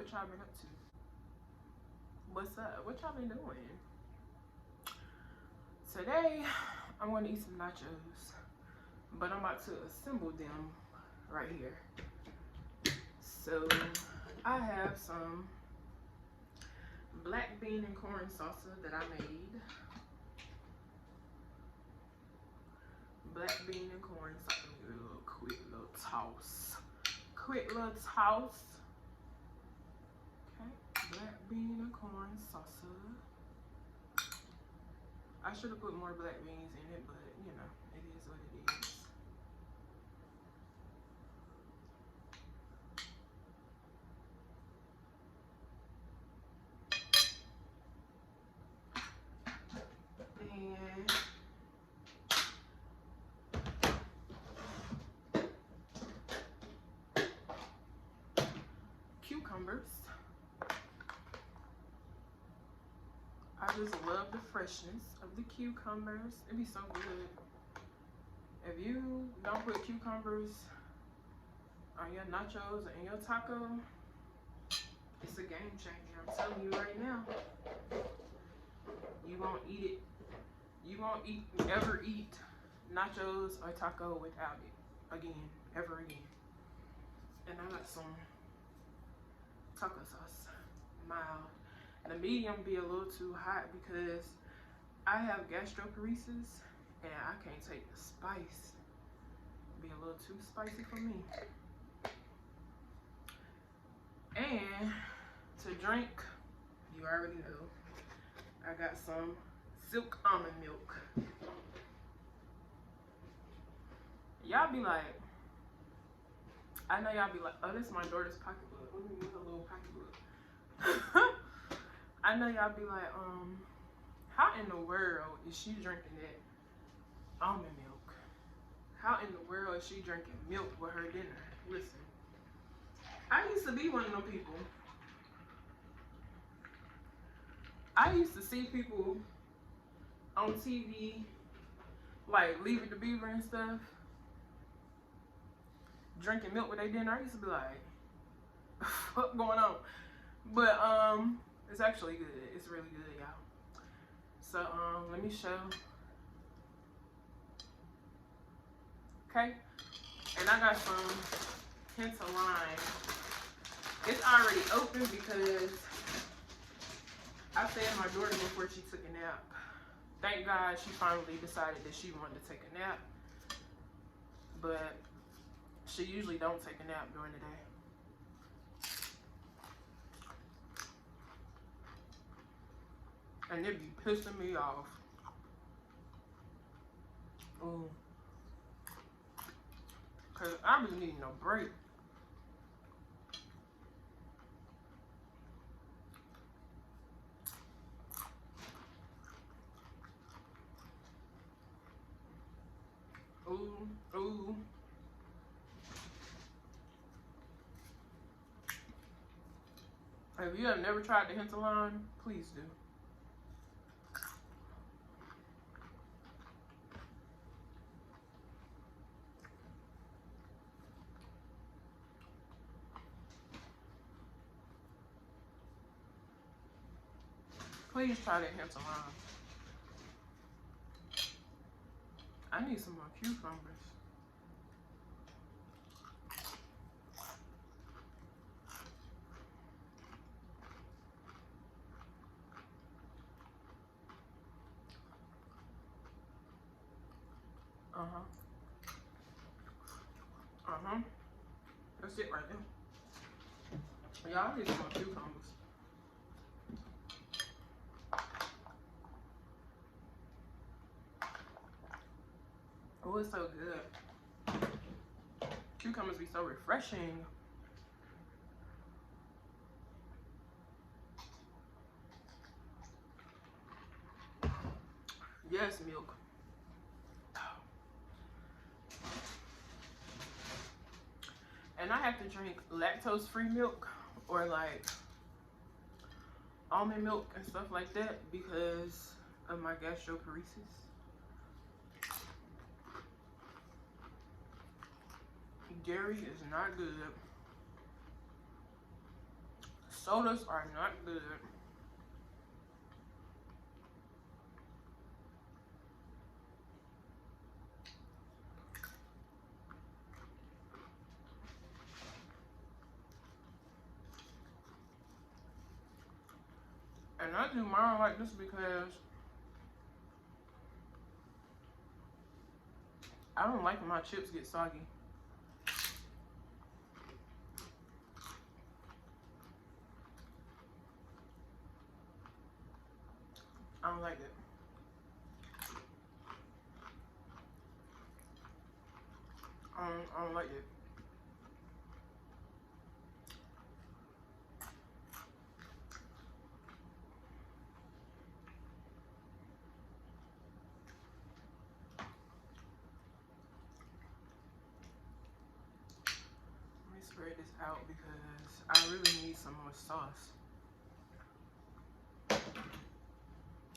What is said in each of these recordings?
What y'all been up to? What's up? What y'all been doing? Today, I'm gonna eat some nachos, but I'm about to assemble them right here. So, I have some black bean and corn salsa that I made. Black bean and corn salsa. Give it a little quick little toss. Quick little toss. Okay, black bean and corn salsa. I should have put more black beans in it, but you know, it is what it is. And cucumbers. I just love the freshness of the cucumbers. It'd be so good. If you don't put cucumbers on your nachos and your taco, it's a game changer. I'm telling you right now. You won't eat it. You won't ever eat nachos or taco without it again, ever again. And I got some taco sauce, mild. The medium be a little too hot because I have gastroparesis and I can't take the spice. Be a little too spicy for me. And to drink, you already know, I got some Silk almond milk. Y'all be like, I know y'all be like, oh, this is my daughter's pocketbook. Let me get her little pocketbook. I know y'all be like, how in the world is she drinking that almond milk? How in the world is she drinking milk with her dinner? Listen, I used to be one of them people. I used to see people on TV, like Leave It to Beaver and stuff, drinking milk with their dinner. I used to be like, what's going on? But it's actually good. It's really good, y'all. So let me show. Okay, and I got some hints of lime. It's already open because I fed my daughter before she took a nap. Thank God she finally decided that she wanted to take a nap. But she usually don't take a nap during the day. And it be pissing me off. Ooh. Cause I be needing a break. Ooh, ooh. If you have never tried the hint of lime, please do. Please try that hint of lime. I need some more cucumbers. That's it right there. Y'all, I need some more cucumbers. Oh, it's so good. Cucumbers be so refreshing. Yes, milk. And I have to drink lactose-free milk or like almond milk and stuff like that because of my gastroparesis. Dairy is not good. Sodas are not good. And I do mine like this because I don't like when my chips get soggy. I don't like it. I don't like it. Let me spread this out because I really need some more sauce.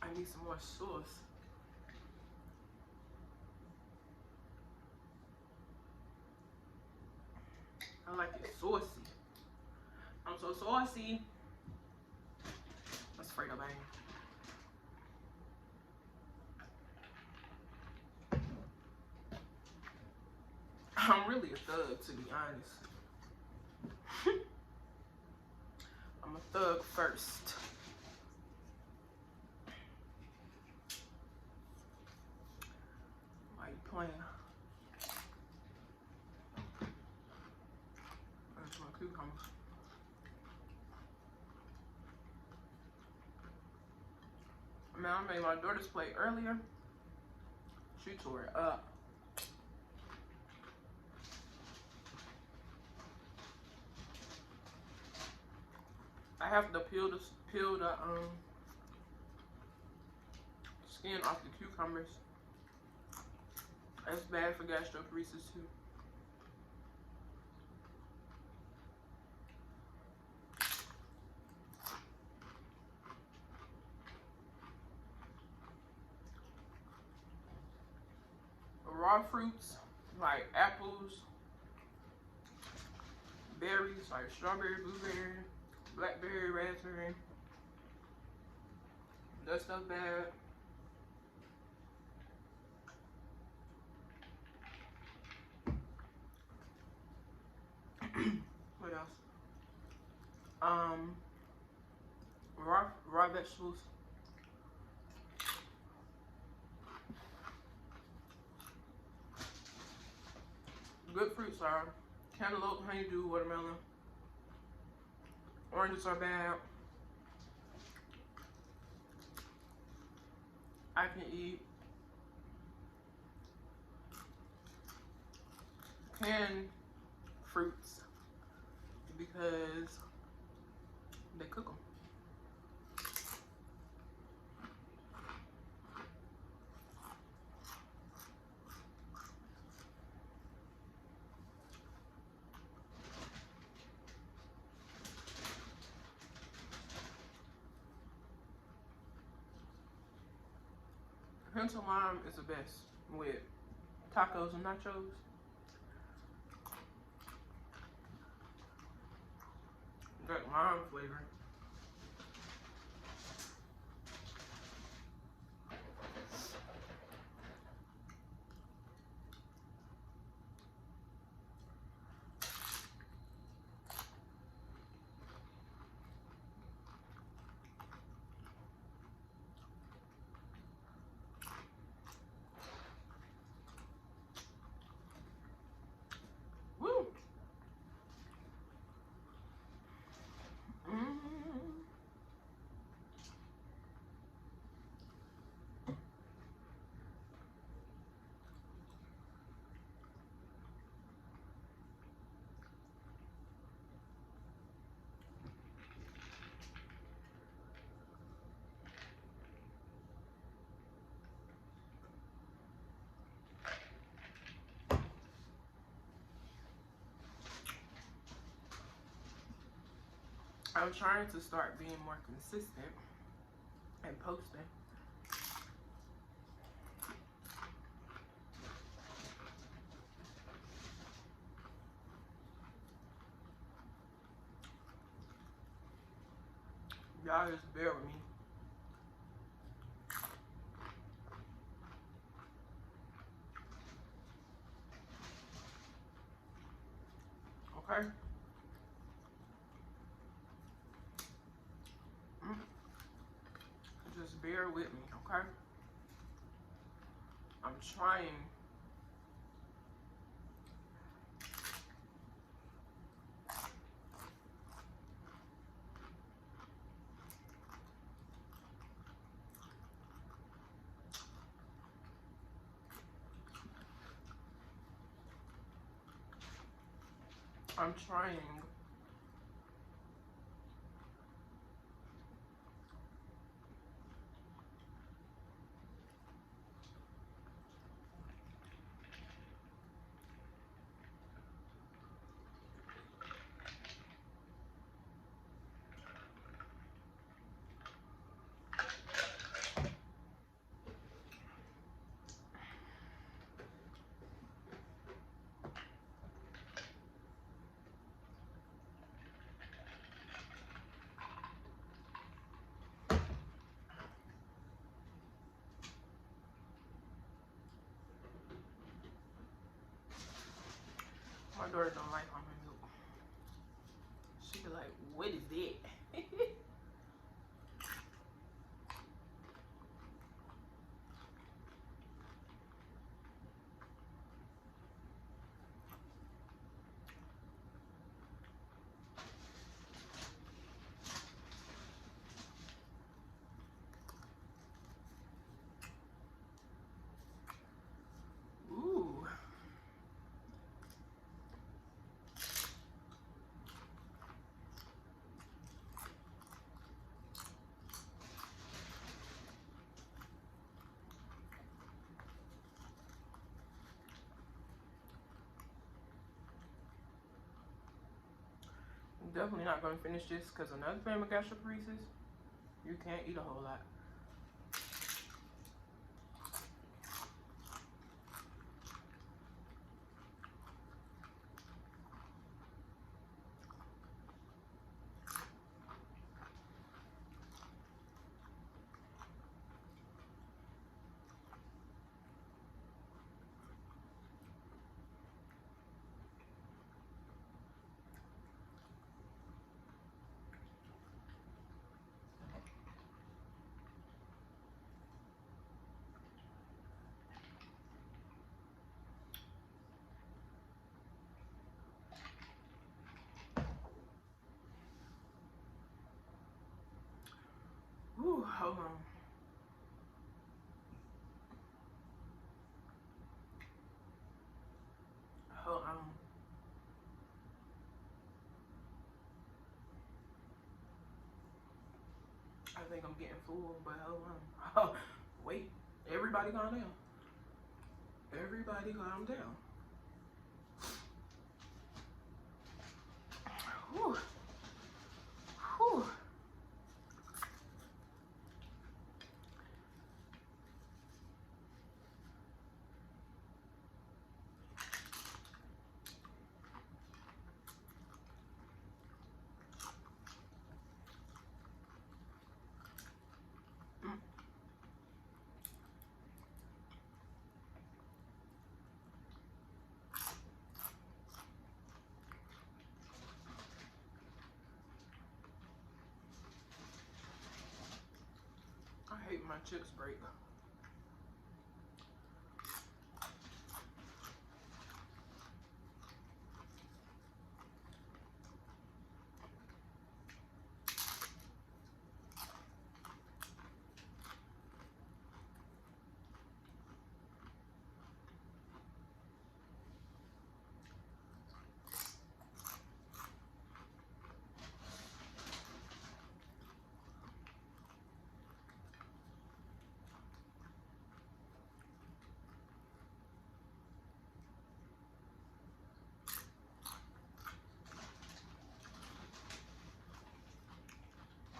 I need some more sauce. I like it saucy. I'm so saucy. That's Fredo Bang. I'm really a thug, to be honest. I'm a thug first. Why you playing? There's my cucumbers. Man, I made my daughter's plate earlier. She tore it up. I have to peel the skin off the cucumbers. That's bad for gastroparesis too. Raw fruits like apples, berries like strawberry, blueberry, blackberry, raspberry. That stuff bad. What else? Raw vegetables. Good fruits are cantaloupe, honeydew, watermelon. Oranges are bad. I can eat canned fruits because they cook them. Hint of lime is the best with tacos and nachos. That lime flavor. Woo! I'm trying to start being more consistent and posting. Y'all just bear with me. Okay? Just bear with me, okay? I'm trying. I'm trying. My daughter don't like almond milk. She be like, what is that? Ooh. I'm definitely not gonna finish this because another family gastroparesis, you can't eat a whole lot. Ooh, hold on. Hold on. I think I'm getting full, but hold on. Wait, everybody calm down. Everybody calm down. Whew. Whew. I hate my chips break.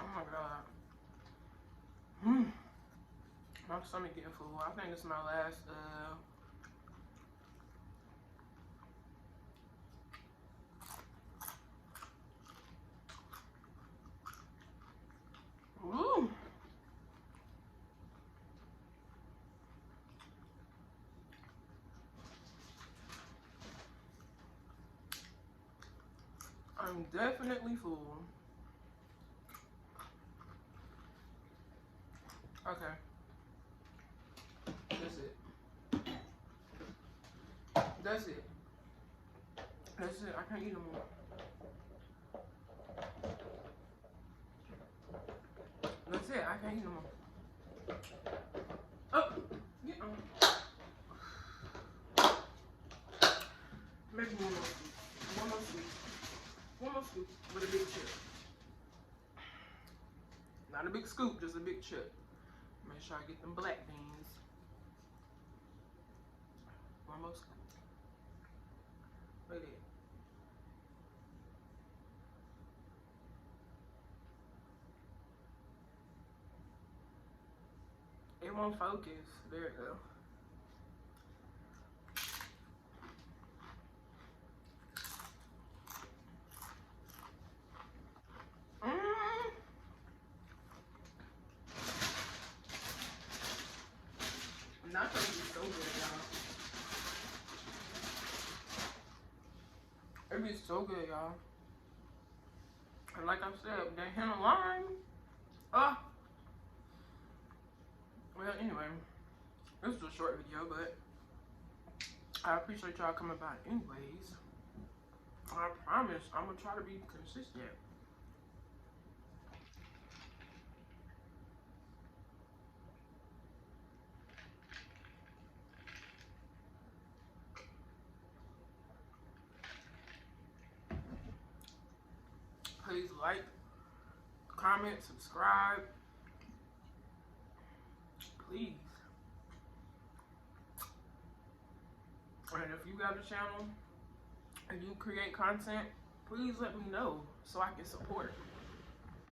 Oh my god. My stomach getting full. I think this is my last I'm definitely full. Okay. That's it. That's it. That's it. I can't eat no more. That's it. I can't eat no more. Oh, get on. Maybe one more scoop. One more scoop. One more scoop with a big chip. Not a big scoop, just a big chip. Make sure I get them black beans. One more scoop. Look at it. It won't focus. There it go. Nachos be so good, y'all. It be so good, y'all. And like I said, that henna lime. Well, anyway, this is a short video, but I appreciate y'all coming by anyways. I promise I'm gonna try to be consistent. Please like, comment, subscribe. Please. And if you got a channel and you create content, please let me know so I can support.